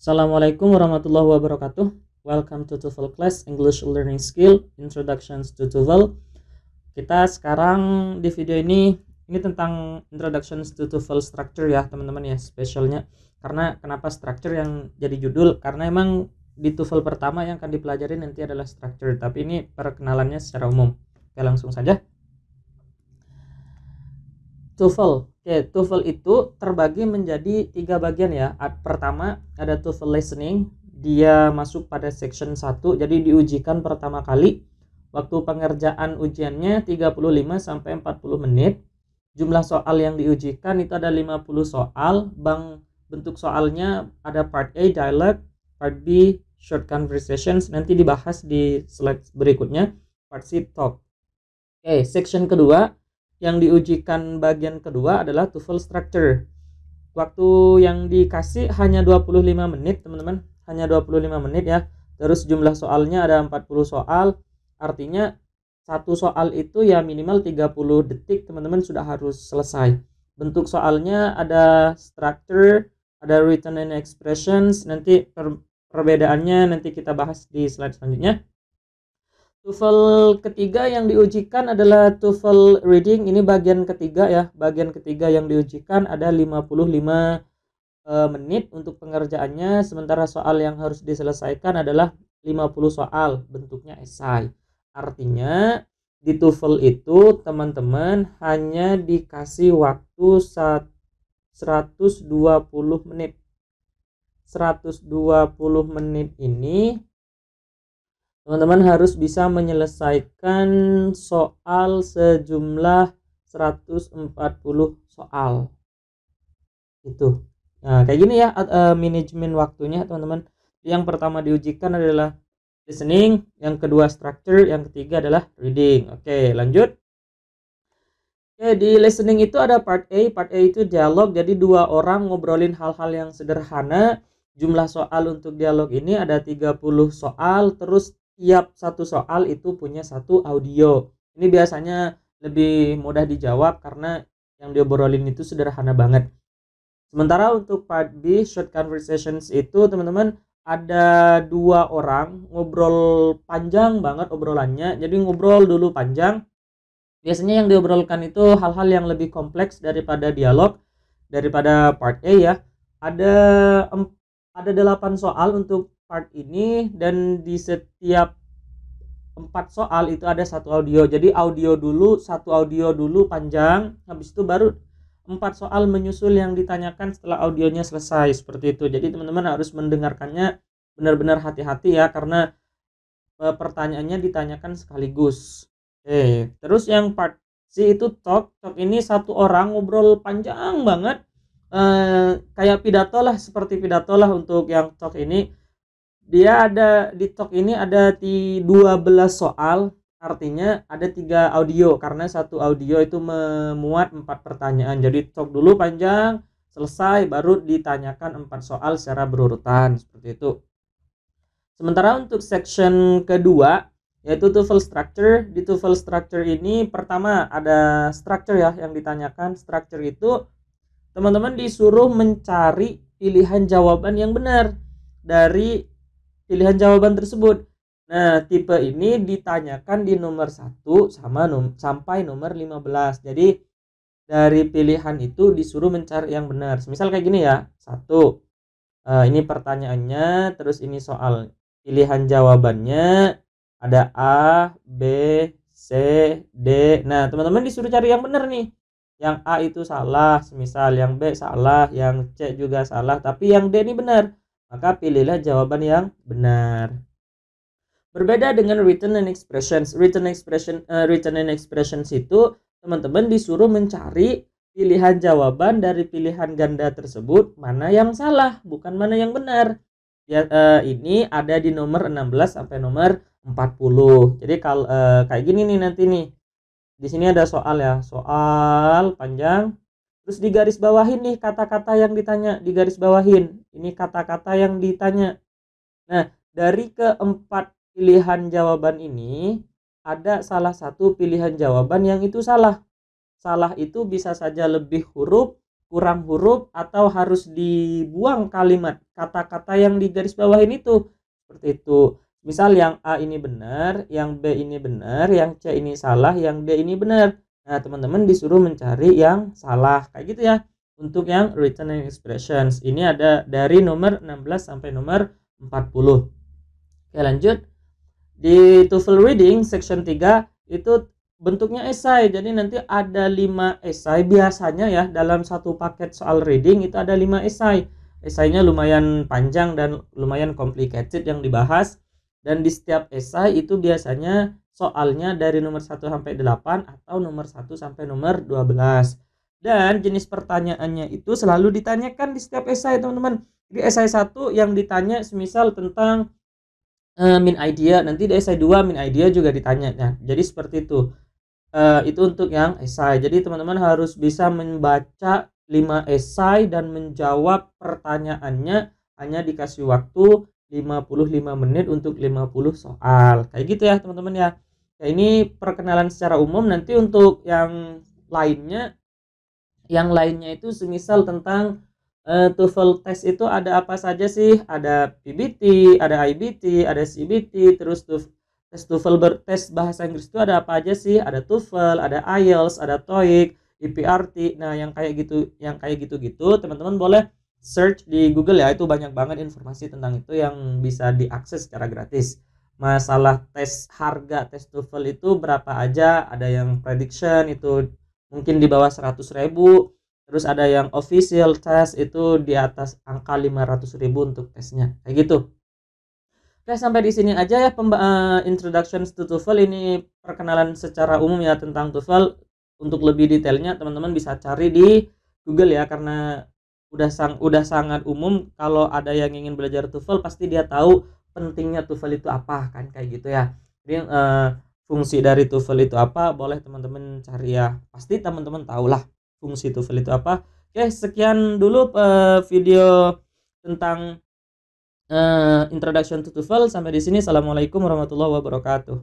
Assalamualaikum warahmatullahi wabarakatuh. Welcome to TOEFL Class English Learning Skill Introductions to TOEFL. Kita sekarang di video ini tentang Introductions to TOEFL Structure ya teman-teman ya, spesialnya. Karena kenapa structure yang jadi judul? Karena emang di TOEFL pertama yang akan dipelajari nanti adalah structure, tapi ini perkenalannya secara umum. Oke, langsung saja. TOEFL. Oke, TOEFL itu terbagi menjadi 3 bagian ya. Pertama ada TOEFL listening, dia masuk pada section 1, jadi diujikan pertama kali. Waktu pengerjaan ujiannya 35 sampai 40 menit. Jumlah soal yang diujikan itu ada 50 soal. Bentuk soalnya ada part A dialog, part B short conversations, nanti dibahas di slide berikutnya, part C talk. Oke, section kedua yang diujikan bagian kedua adalah TOEFL structure. Waktu yang dikasih hanya 25 menit teman-teman, hanya 25 menit ya. Terus jumlah soalnya ada 40 soal, artinya satu soal itu ya minimal 30 detik teman-teman sudah harus selesai. Bentuk soalnya ada structure, ada written and expressions, nanti perbedaannya nanti kita bahas di slide selanjutnya. TOEFL ketiga yang diujikan adalah TOEFL reading. Ini bagian ketiga ya. Bagian ketiga yang diujikan ada 55 menit untuk pengerjaannya. Sementara soal yang harus diselesaikan adalah 50 soal. Bentuknya esai. Artinya di TOEFL itu teman-teman hanya dikasih waktu 120 menit. 120 menit ini teman-teman harus bisa menyelesaikan soal sejumlah 140 soal. Itu. Nah, kayak gini ya manajemen waktunya teman-teman. Yang pertama diujikan adalah listening, yang kedua structure, yang ketiga adalah reading. Oke, lanjut. Oke, di listening itu ada part A. Part A itu dialog, jadi dua orang ngobrolin hal-hal yang sederhana. Jumlah soal untuk dialog ini ada 30 soal, terus tiap satu soal itu punya satu audio. Ini biasanya lebih mudah dijawab karena yang diobrolin itu sederhana banget. Sementara untuk part B short conversations itu teman-teman ada dua orang ngobrol panjang banget obrolannya. Jadi ngobrol dulu panjang. Biasanya yang diobrolkan itu hal-hal yang lebih kompleks daripada dialog, daripada part A ya. Ada 8 soal untuk part ini, dan di setiap 4 soal itu ada satu audio. Jadi satu audio dulu panjang, habis itu baru 4 soal menyusul yang ditanyakan setelah audionya selesai, seperti itu. Jadi teman-teman harus mendengarkannya benar-benar hati-hati ya, karena pertanyaannya ditanyakan sekaligus. Terus yang part C itu talk. Talk ini satu orang ngobrol panjang banget, kayak pidato lah, seperti pidato lah untuk yang talk ini. Dia ada di talk ini ada 12 soal, artinya ada 3 audio karena satu audio itu memuat 4 pertanyaan. Jadi talk dulu panjang, selesai baru ditanyakan 4 soal secara berurutan, seperti itu. Sementara untuk section kedua yaitu TOEFL structure. Di TOEFL structure ini pertama ada structure ya yang ditanyakan. Structure itu teman-teman disuruh mencari pilihan jawaban yang benar dari pilihan jawaban tersebut. Nah, tipe ini ditanyakan di nomor 1 sampai nomor 15. Jadi dari pilihan itu disuruh mencari yang benar. Misal kayak gini ya. 1. Ini pertanyaannya, terus ini soal pilihan jawabannya ada A, B, C, D. Nah, teman-teman disuruh cari yang benar nih. Yang A itu salah, semisal yang B salah, yang C juga salah, tapi yang D ini benar. Maka pilihlah jawaban yang benar. Berbeda dengan written and expressions. Written and expressions itu teman-teman disuruh mencari pilihan jawaban dari pilihan ganda tersebut, mana yang salah, bukan mana yang benar. Ya, ini ada di nomor 16 sampai nomor 40. Jadi kalau kayak gini nih nanti nih. Di sini ada soal ya, soal panjang. Terus di garis bawahin nih kata-kata yang ditanya, di garis bawahin. Ini kata-kata yang ditanya. Nah, dari keempat pilihan jawaban ini ada salah satu pilihan jawaban yang itu salah. Salah itu bisa saja lebih huruf, kurang huruf atau harus dibuang kalimat kata-kata yang di garis bawah ini tuh. Seperti itu. Misal yang A ini benar, yang B ini benar, yang C ini salah, yang D ini benar. Nah, teman-teman disuruh mencari yang salah. Kayak gitu ya. Untuk yang written expressions. Ini ada dari nomor 16 sampai nomor 40. Oke, lanjut. Di TOEFL Reading section 3 itu bentuknya esai. Jadi nanti ada 5 esai biasanya ya, dalam satu paket soal reading itu ada 5 esai. Esainya lumayan panjang dan lumayan complicated yang dibahas. Dan di setiap esai itu biasanya soalnya dari nomor 1 sampai 8 atau nomor 1 sampai nomor 12. Dan jenis pertanyaannya itu selalu ditanyakan di setiap esai, teman-teman. Di esai 1 yang ditanya semisal tentang min idea, nanti di esai 2 min idea juga ditanya. Nah, jadi seperti itu. Itu untuk yang esai. Jadi teman-teman harus bisa membaca 5 esai dan menjawab pertanyaannya, hanya dikasih waktu 55 menit untuk 50 soal. Kayak gitu ya, teman-teman ya. Ya, ini perkenalan secara umum. Nanti untuk yang lainnya itu semisal tentang TOEFL test itu ada apa saja sih? Ada PBT, ada IBT, ada CBT, terus tes TOEFL tes bahasa Inggris itu ada apa aja sih? Ada TOEFL, ada IELTS, ada TOEIC, IPRT. Nah, yang kayak gitu-gitu teman-teman boleh search di Google ya. Itu banyak banget informasi tentang itu yang bisa diakses secara gratis. Masalah harga tes TOEFL itu berapa aja? Ada yang prediction itu mungkin di bawah 100.000. Terus ada yang official test itu di atas angka 500.000 untuk tesnya. Kayak gitu. Oke, sampai di sini aja ya introduction to TOEFL. Ini perkenalan secara umum ya tentang TOEFL. Untuk lebih detailnya teman-teman bisa cari di Google ya, karena udah sangat umum. Kalau ada yang ingin belajar TOEFL pasti dia tahu pentingnya TOEFL itu apa kan, kayak gitu ya. Jadi fungsi dari TOEFL itu apa, boleh teman-teman cari ya. Pasti teman-teman tahulah fungsi TOEFL itu apa. Oke, sekian dulu video tentang introduction to TOEFL. Sampai di sini. Assalamualaikum warahmatullahi wabarakatuh.